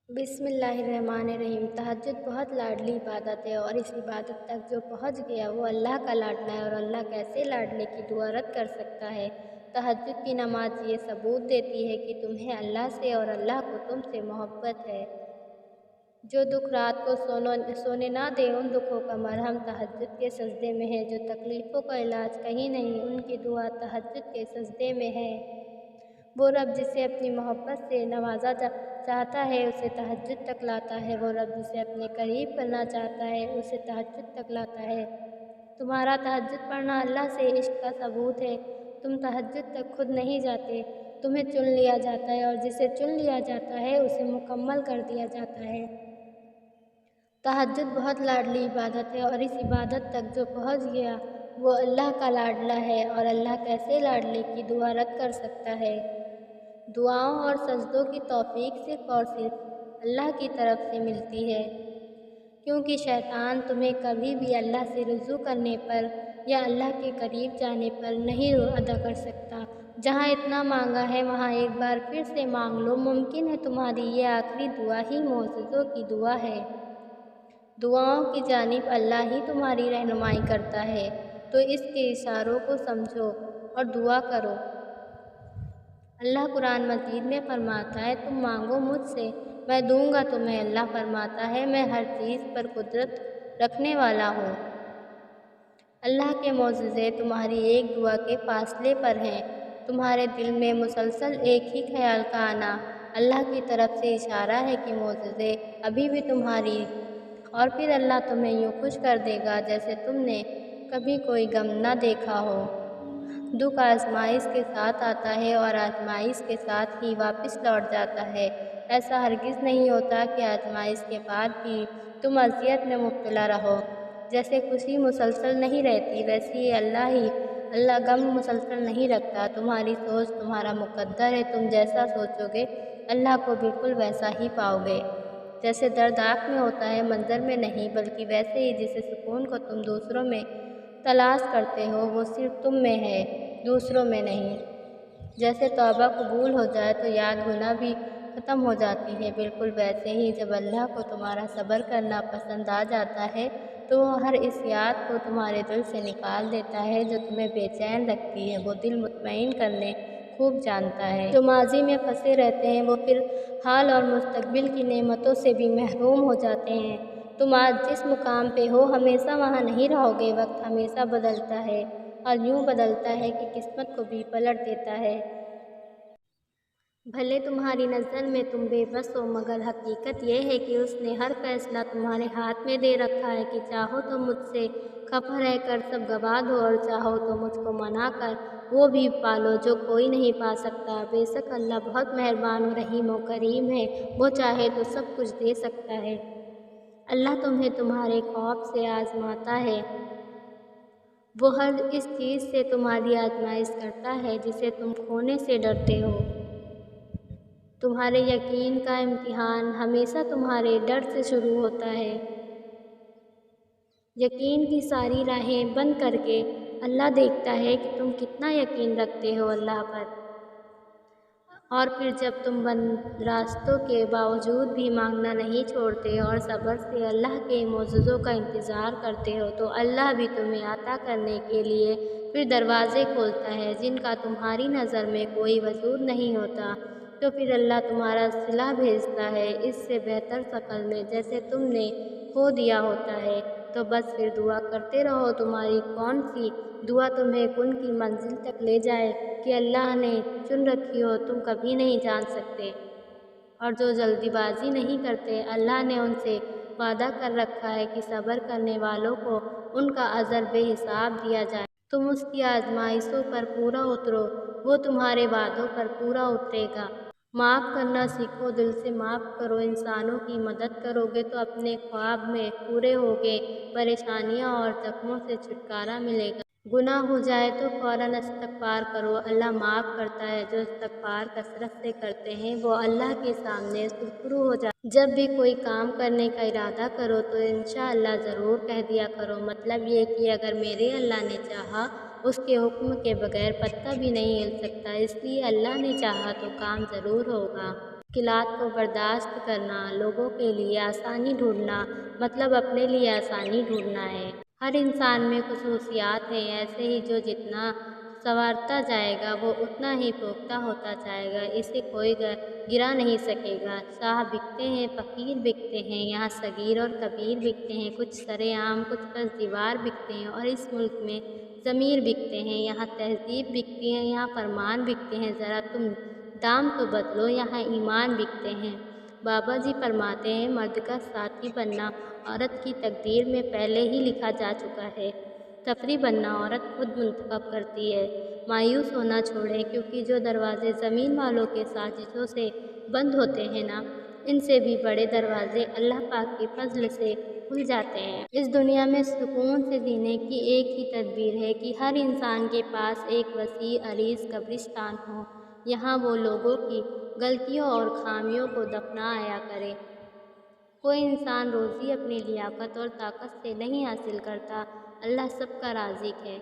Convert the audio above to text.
बिस्मिल्लाहिर्रहमानिर्रहीम। तहज्जुद बहुत लाडली इबादत है और इस इबादत तक जो पहुँच गया वो अल्लाह का लाडला है और अल्लाह कैसे लाडले की दुआ रद्द कर सकता है। तहज्जुद की नमाज ये सबूत देती है कि तुम्हें अल्लाह से और अल्लाह को तुमसे मोहब्बत है। जो दुख रात को सोने ना दे उन दुखों का मरहम तहज्जुद के सजदे में है। जो तकलीफ़ों का इलाज कहीं नहीं उनकी दुआ तहज्जुद के सजदे में है। वो रब जिसे अपनी मोहब्बत से नवाजा चाहता है उसे तहज्जुद तक लाता है। वो रब जिसे अपने करीब करना चाहता है उसे तहज्जुद तक लाता है। तुम्हारा तहज्जुद पढ़ना अल्लाह से इश्क का सबूत है। तुम तहज्जुद तक खुद नहीं जाते, तुम्हें चुन लिया जाता है और जिसे चुन लिया जाता है उसे मुकम्मल कर दिया जाता है। तहज्जुद बहुत लाडली इबादत है और इस इबादत तक जो पहुँच गया वो अल्लाह का लाडला है और अल्लाह कैसे लाडले की दुआ रद्द कर सकता है। दुआओं और सजदों की तौफीक सिर्फ़ और सिर्फ अल्लाह की तरफ से मिलती है, क्योंकि शैतान तुम्हें कभी भी अल्लाह से रुजू करने पर या अल्लाह के करीब जाने पर नहीं अदा कर सकता। जहाँ इतना मांगा है वहाँ एक बार फिर से मांग लो। मुमकिन है तुम्हारी ये आखिरी दुआ ही मोअज़्ज़ज़ों की दुआ है। दुआओं की जानिब अल्लाह ही तुम्हारी रहनुमाई करता है, तो इसके इशारों को समझो और दुआ करो। अल्लाह कुरान मजीद में फरमाता है, तुम मांगो मुझसे मैं दूंगा तुम्हें। अल्लाह फरमाता है, मैं हर चीज़ पर कुदरत रखने वाला हूँ। अल्लाह के मोअज़्ज़ज़े तुम्हारी एक दुआ के फासले पर हैं। तुम्हारे दिल में मुसलसल एक ही ख्याल का आना अल्लाह की तरफ से इशारा है कि मोअज़्ज़ज़े अभी भी तुम्हारी। और फिर अल्लाह तुम्हें यूँ खुश कर देगा जैसे तुमने कभी कोई गम न देखा हो। दुख आजमाइश के साथ आता है और आजमाइश के साथ ही वापस लौट जाता है। ऐसा हरगिज़ नहीं होता कि आजमाइश के बाद भी तुम अज़ियत में मुब्तला रहो। जैसे खुशी मुसलसल नहीं रहती वैसे ही अल्लाह गम मुसलसल नहीं रखता। तुम्हारी सोच तुम्हारा मुकद्दर है। तुम जैसा सोचोगे अल्लाह को बिल्कुल वैसा ही पाओगे। जैसे दर्द आँख में होता है मंज़र में नहीं, बल्कि वैसे ही जिस सुकून को तुम दूसरों में तलाश करते हो वो सिर्फ तुम में है, दूसरों में नहीं। जैसे तौबा कबूल हो जाए तो याद गुनाह भी ख़त्म हो जाती है, बिल्कुल वैसे ही जब अल्लाह को तुम्हारा सब्र करना पसंद आ जाता है तो वो हर इस याद को तुम्हारे दिल से निकाल देता है जो तुम्हें बेचैन रखती है। वो दिल मुतमईन करने खूब जानता है। जो माजी में फंसे रहते हैं वो फिर हाल और मुस्तकबिल की नेमतों से भी महरूम हो जाते हैं। तुम आज जिस मुकाम पे हो हमेशा वहाँ नहीं रहोगे। वक्त हमेशा बदलता है और यूँ बदलता है कि किस्मत को भी पलट देता है। भले तुम्हारी नज़र में तुम बेबस हो, मगर हकीकत यह है कि उसने हर फैसला तुम्हारे हाथ में दे रखा है कि चाहो तो मुझसे खफा रह कर सब गवा दो और चाहो तो मुझको मना कर वो भी पालो जो कोई नहीं पा सकता। बेशक अल्लाह बहुत मेहरबान और रहीम और करीम है, वो चाहे तो सब कुछ दे सकता है। अल्लाह तुम्हें तुम्हारे खौफ से आजमाता है। वो हर इस चीज़ से तुम्हारी आजमाइश करता है जिसे तुम खोने से डरते हो। तुम्हारे यकीन का इम्तिहान हमेशा तुम्हारे डर से शुरू होता है। यकीन की सारी राहें बंद करके अल्लाह देखता है कि तुम कितना यकीन रखते हो अल्लाह पर। और फिर जब तुम बंद रास्तों के बावजूद भी मांगना नहीं छोड़ते और सब्र से अल्लाह के मोअज़्ज़ज़ों का इंतज़ार करते हो तो अल्लाह भी तुम्हें अता करने के लिए फिर दरवाज़े खोलता है जिनका तुम्हारी नज़र में कोई वजूद नहीं होता। तो फिर अल्लाह तुम्हारा सिला भेजता है इससे बेहतर शक्ल में जैसे तुमने खो दिया होता है। तो बस फिर दुआ करते रहो। तुम्हारी कौन सी दुआ तुम्हें उनकी मंजिल तक ले जाए कि अल्लाह ने चुन रखी हो तुम कभी नहीं जान सकते। और जो जल्दीबाजी नहीं करते अल्लाह ने उनसे वादा कर रखा है कि सब्र करने वालों को उनका अजर बेहिसाब दिया जाए। तुम उसकी आजमाइशों पर पूरा उतरो, वो तुम्हारे वादों पर पूरा उतरेगा। माफ़ करना सीखो, दिल से माफ़ करो। इंसानों की मदद करोगे तो अपने ख्वाब में पूरे होगे। परेशानियाँ और जख्मों से छुटकारा मिलेगा। गुनाह हो जाए तो फ़ौरन इस्तग़फ़ार करो, अल्लाह माफ़ करता है। जो इस्तग़फ़ार कसरत से करते हैं वो अल्लाह के सामने सुरख़रू हो जाते। जब भी कोई काम करने का इरादा करो तो इंशाअल्लाह ज़रूर कह दिया करो। मतलब ये कि अगर मेरे अल्लाह ने चाहा उसके हुक्म के बगैर पत्ता भी नहीं हिल सकता, इसलिए अल्लाह ने चाहा तो काम ज़रूर होगा। مشکلات کو برداشت کرنا، لوگوں کے لیے آسانی ڈھونڈنا مطلب اپنے لیے آسانی ڈھونڈنا ہے۔ ہر انسان میں خصوصیات ہیں، ایسے ہی جو جتنا سنورتا جائے گا وہ اتنا ہی پختہ ہوتا جائے گا، اسے کوئی گرا نہیں سکے گا۔ شاہ بکتے ہیں، فقیر بکتے ہیں، یہاں صغیر اور کبیر بکتے ہیں، کچھ سرِ عام، کچھ پس دیوار بکتے ہیں، اور اس ملک میں ضمیر بکتے ہیں، یہاں تہذیب بکتی ہے، یہاں فرمان بکتے ہیں، ذرا تم دام تو بدلو، یہاں ایمان بکتے ہیں۔ بابا جی فرماتے ہیں، مرد کا ساتھی بننا عورت کی تقدیر میں پہلے ہی لکھا جا چکا ہے، تفریح بننا عورت خود منتخب کرتی ہے۔ مایوس ہونا چھوڑیں، کیونکہ جو دروازے زمین والوں کے سازشوں سے بند ہوتے ہیں نا، ان سے بھی بڑے دروازے اللہ پاک کے فضل سے کھل جاتے ہیں۔ اس دنیا میں سکون سے جینے کی ایک ہی تدبیر ہے کہ ہر انسان کے پاس ایک وسیع عریض قبرستان ہو، یہاں وہ لوگوں کی غلطیوں اور خامیوں کو دفنا آیا کرے۔ کوئی انسان روزی اپنی لیاقت اور طاقت سے نہیں حاصل کرتا، اللہ سب کا رازق ہے۔